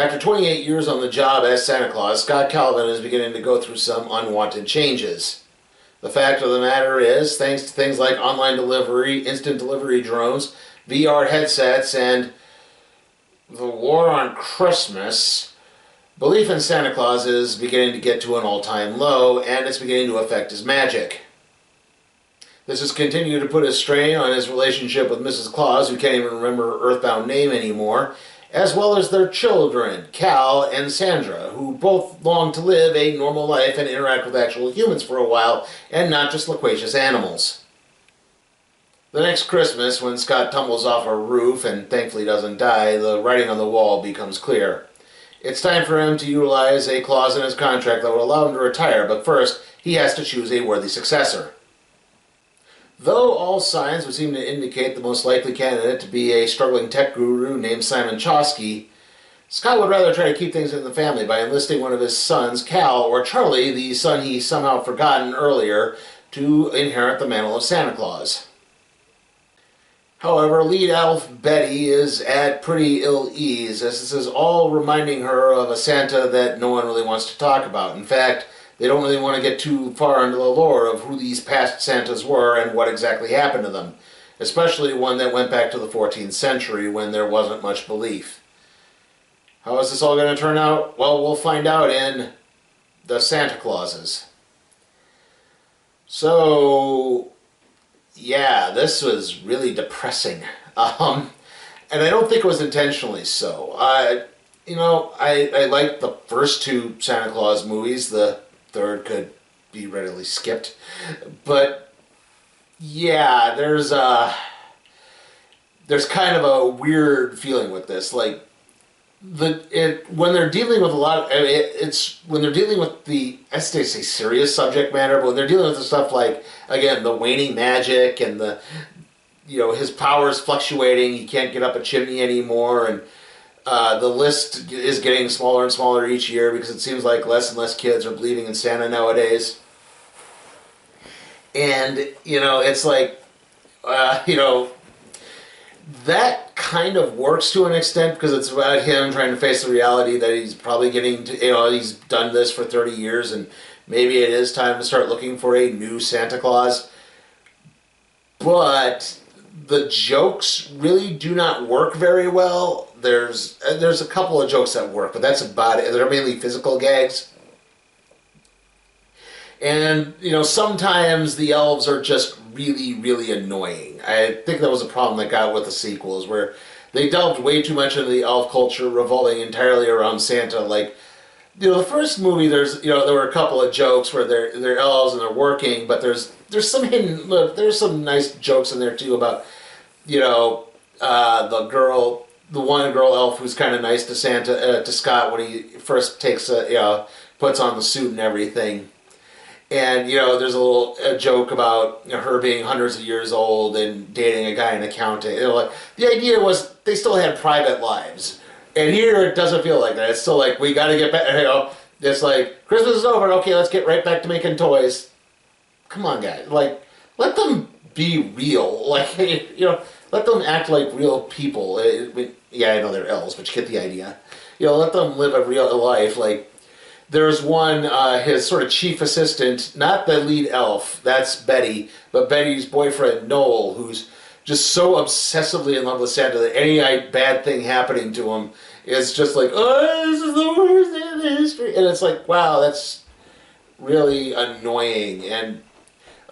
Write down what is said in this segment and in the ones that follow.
After 28 years on the job as Santa Claus, Scott Calvin is beginning to go through some unwanted changes. The fact of the matter is, thanks to things like online delivery, instant delivery drones, VR headsets, and the war on Christmas, belief in Santa Claus is beginning to get to an all-time low, and it's beginning to affect his magic. This has continued to put a strain on his relationship with Mrs. Claus, who can't even remember her earthbound name anymore, as well as their children, Cal and Sandra, who both long to live a normal life and interact with actual humans for a while, and not just loquacious animals. The next Christmas, when Scott tumbles off a roof and thankfully doesn't die, the writing on the wall becomes clear. It's time for him to utilize a clause in his contract that would allow him to retire, but first, he has to choose a worthy successor. Though all signs would seem to indicate the most likely candidate to be a struggling tech guru named Simon Chosky, Scott would rather try to keep things in the family by enlisting one of his sons, Cal, or Charlie, the son he somehow forgotten earlier, to inherit the mantle of Santa Claus. However, lead elf Betty is at pretty ill ease, as this is all reminding her of a Santa that no one really wants to talk about. In fact, they don't really want to get too far into the lore of who these past Santas were and what exactly happened to them, especially one that went back to the 14th century when there wasn't much belief. How is this all going to turn out? Well, we'll find out in the Santa Clauses. So, yeah, this was really depressing. And I don't think it was intentionally so. I liked the first two Santa Claus movies. The third could be readily skipped. But, yeah, there's kind of a weird feeling with this. Like, when they're dealing with a lot of, when they're dealing with the, I say serious subject matter, but when they're dealing with the stuff like, again, the waning magic and the, his powers fluctuating, he can't get up a chimney anymore, and the list is getting smaller and smaller each year because it seems like less and less kids are believing in Santa nowadays. And, it's like, that kind of works to an extent because it's about him trying to face the reality that he's probably getting to, he's done this for 30 years and maybe it is time to start looking for a new Santa Claus. But the jokes really do not work very well. There's a couple of jokes that work, but that's about it. They're mainly physical gags. And, sometimes the elves are just really, really annoying. I think that was a problem that got with the sequels, where they delved way too much into the elf culture, revolving entirely around Santa. Like, the first movie, there were a couple of jokes where they're elves and they're working, but there's some nice jokes in there too about, the one girl elf who's kind of nice to Santa, to Scott when he first takes puts on the suit and everything. And, there's a joke about her being hundreds of years old and dating a guy in accounting. The idea was they still had private lives. And here it doesn't feel like that. It's still like, we got to get back, it's like, Christmas is over, okay, let's get right back to making toys. Come on, guys. Like, let them be real. Like, let them act like real people. Yeah, I know they're elves, but you get the idea. Let them live a real life. Like, there's one, his sort of chief assistant, not the lead elf, that's Betty, but Betty's boyfriend, Noel, who's just so obsessively in love with Santa that any bad thing happening to him is just like, oh, this is the worst day in the history. And it's like, wow, that's really annoying. And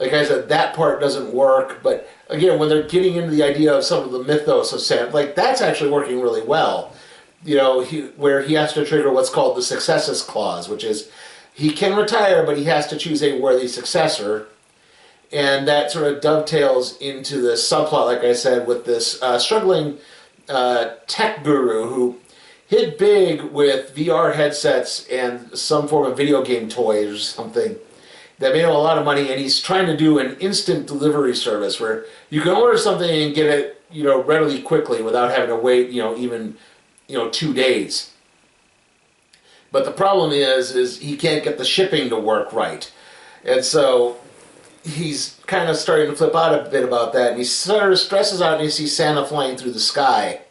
like I said, that part doesn't work. But again, when they're getting into the idea of some of the mythos of Santa, like that's actually working really well. Where he has to trigger what's called the successus clause, which is he can retire, but he has to choose a worthy successor. And that sort of dovetails into the subplot, like I said, with this struggling tech guru who hit big with VR headsets and some form of video game toys or something that made him a lot of money, and he's trying to do an instant delivery service where you can order something and get it, readily quickly without having to wait, even 2 days. But the problem is he can't get the shipping to work right. And so he's kind of starting to flip out a bit about that, and he sort of stresses out and he sees Santa flying through the sky.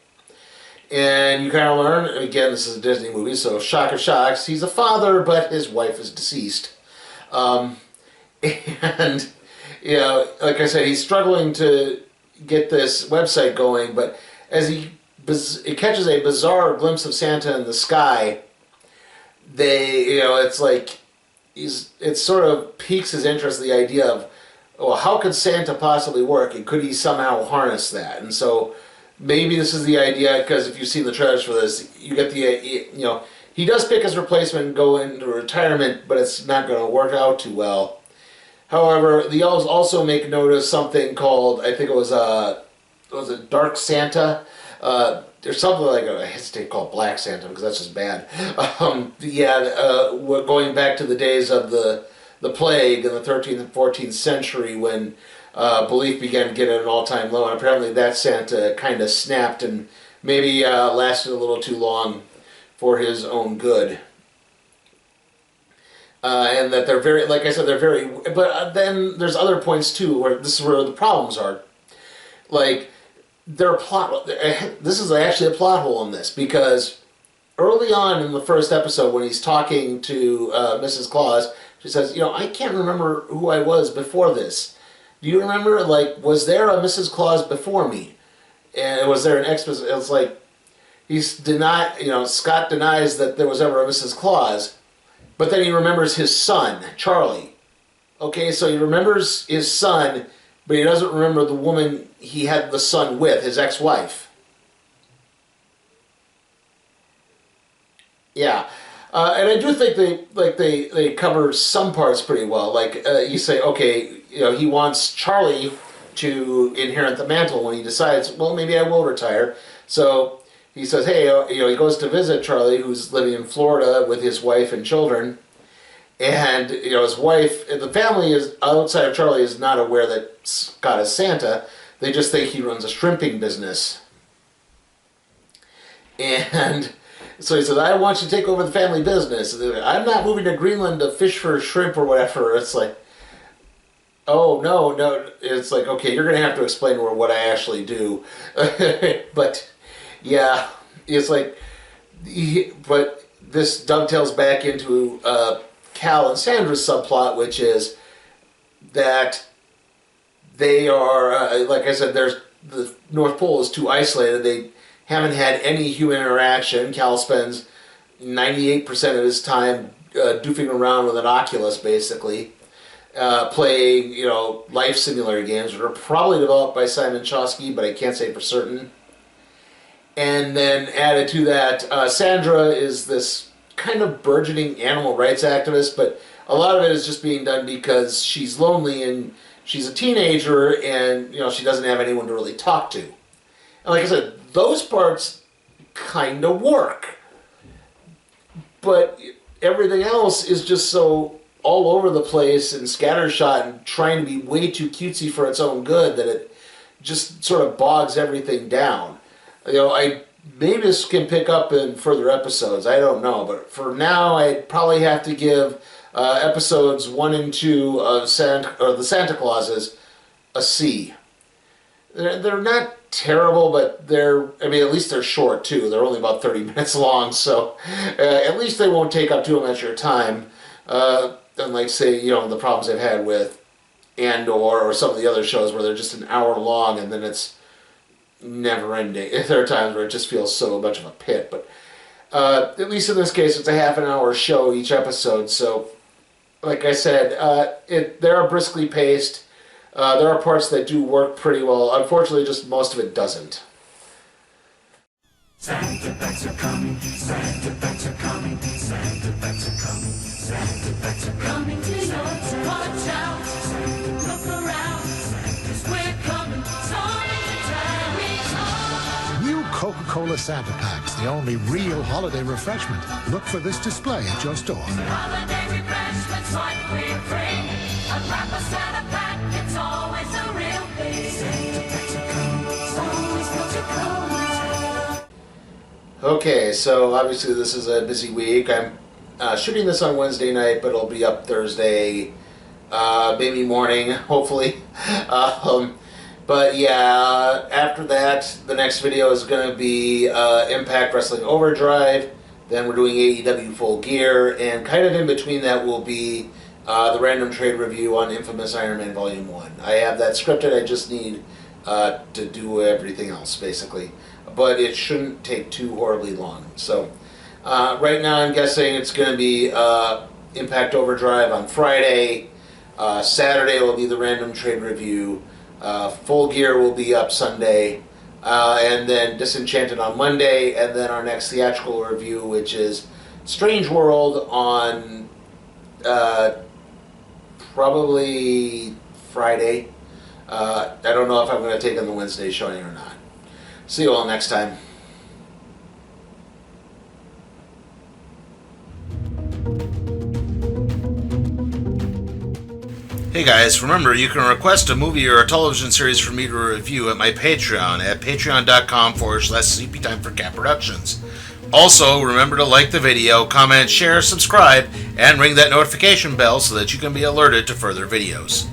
And you kind of learn, again, this is a Disney movie, so shock of shocks, he's a father, but his wife is deceased. And, you know, like I said, he's struggling to get this website going, but as it catches a bizarre glimpse of Santa in the sky, it's like, it sort of piques his interest, the idea of, well, how could Santa possibly work, and could he somehow harness that? And so, maybe this is the idea, because if you've seen the trailers for this, you get the, he does pick his replacement and go into retirement, but it's not going to work out too well. However, the elves also make note of something called, I think it was Dark Santa? There's something like, I hesitate to call it Black Santa, because that's just bad. Going back to the days of the plague in the 13th and 14th century, when belief began to get at an all-time low, and apparently that Santa kind of snapped and maybe lasted a little too long for his own good. And that they're very, like I said, they're very, but then there's other points too, where this is where the problems are. Like, this is actually a plot hole in this, because early on in the first episode, when he's talking to Mrs. Claus, she says, I can't remember who I was before this. Do you remember, like, was there a Mrs. Claus before me? And was there an exposition? It's like, Scott denies that there was ever a Mrs. Claus, but then he remembers his son, Charlie. Okay, so he remembers his son, but he doesn't remember the woman he had the son with, his ex-wife. Yeah. And I do think they cover some parts pretty well. Like, you say, okay, he wants Charlie to inherit the mantle when he decides, well, maybe I will retire. So he says, hey, he goes to visit Charlie, who's living in Florida with his wife and children. And, his wife, the family is outside of Charlie is not aware that Scott is Santa. They just think he runs a shrimping business. And so he says, I want you to take over the family business. I'm not moving to Greenland to fish for shrimp or whatever. It's like, oh, no. It's like, okay, you're going to have to explain to her what I actually do. But, yeah, it's like, but this dovetails back into Cal and Sandra's subplot, which is that they are, like I said, the North Pole is too isolated. They haven't had any human interaction. Cal spends 98% of his time doofing around with an Oculus, basically, playing, life simulator games that are probably developed by Simon Chosky, but I can't say for certain. And then added to that, Sandra is this kind of burgeoning animal rights activist, but a lot of it is just being done because she's lonely and she's a teenager and, she doesn't have anyone to really talk to. And like I said, those parts kind of work. But everything else is just so all over the place and scattershot and trying to be way too cutesy for its own good that it just sort of bogs everything down. Maybe this can pick up in further episodes, I don't know, but for now I'd probably have to give episodes 1 and 2 of the Santa Clauses a C. They're not terrible, but at least they're short too. They're only about 30 minutes long, so at least they won't take up too much of your time. Unlike, say, the problems I've had with Andor or some of the other shows where they're just an hour long and then it's never ending. There are times where it just feels so much of a pit, but at least in this case, it's a half an hour show each episode. So, like I said, they are briskly paced. There are parts that do work pretty well. Unfortunately, just most of it doesn't. Santa bags are coming, Santa bags are coming, Santa bags are coming, Santa bags are coming to your town. Watch out, Santa, look around, Santa's we're coming, New Coca-Cola Santa Packs, the only real holiday refreshment. Look for this display at your store. holiday refreshments like we bring. A proper Santa pack, it's always a real thing. Santa bags are coming, always Coca-Cola. Okay, so obviously this is a busy week. I'm shooting this on Wednesday night, but it'll be up Thursday, maybe morning, hopefully. But yeah, after that, the next video is going to be Impact Wrestling Overdrive. Then we're doing AEW Full Gear, and kind of in between that will be the random trade review on Infamous Iron Man Volume 1. I have that scripted, I just need to do everything else, basically. But it shouldn't take too horribly long. So, right now I'm guessing it's going to be Impact Overdrive on Friday. Saturday will be the random trade review. Full Gear will be up Sunday. And then Disenchanted on Monday, and then our next theatrical review, which is Strange World on probably Friday. I don't know if I'm going to take on the Wednesday showing or not. See you all next time. Hey guys, remember you can request a movie or a television series for me to review at my Patreon at patreon.com/CPTime for Cat Productions. Also, remember to like the video, comment, share, subscribe, and ring that notification bell so that you can be alerted to further videos.